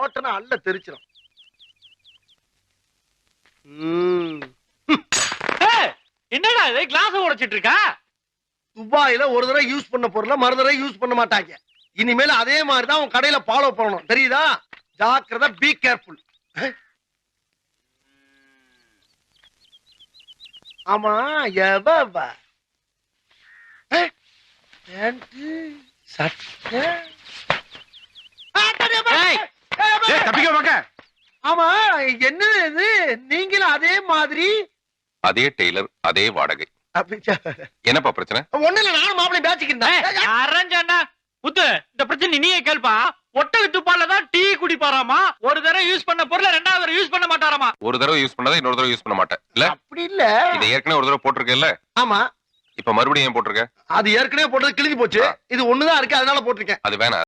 ஓட்டனா அல்ல தெரிச்சிடும். என்னடா இது கிளாஸ் உடைச்சிட்டு இருக்கா? துபாயில ஒரு தடவை யூஸ் பண்ண பொருளை மறு தடவை யூஸ் பண்ண மாட்டாங்க. இனிமேல் அதே மாதிரிதான் உன் கடையில ஃபாலோ பண்ணணும், தெரியுதா? ஜாக்கிரதை, பி கேர்ஃபுல். ஆமா, எவ ஆமா, என்ன இது? நீங்களும் அதே மாதிரி? அதே டெய்லர், அதே வாடகை. என்னப்பா பிரச்சனை? ஒண்ணு இல்ல, நானும் மாப்பிள்ளை பேசிக்கிறேன். முத்து, இந்த பிரச்சனை நீயே கேள்பா. ஒட்டக துப்பாலதான் டீ குடிப்பாராமா. ஒரு தடவை யூஸ் பண்ண பொருளை ரெண்டாவது தடவை யூஸ் பண்ண மாட்டாராமா. ஒரு தடவை யூஸ் பண்ணாத இன்னொரு தடவை யூஸ் பண்ண மாட்டேன் இல்ல? அப்படி இல்ல. இதை ஏற்கனவே ஒரு தடவை போட்டிருக்கேல்ல? ஆமா. இப்ப மறுபடியும் ஏன் போட்டிருக்க? அது ஏற்கனவே போட்டது கிழிஞ்சு போச்சு. இது ஒண்ணுதான் இருக்கு, அதனால போட்டிருக்கேன். அது வேணாம்.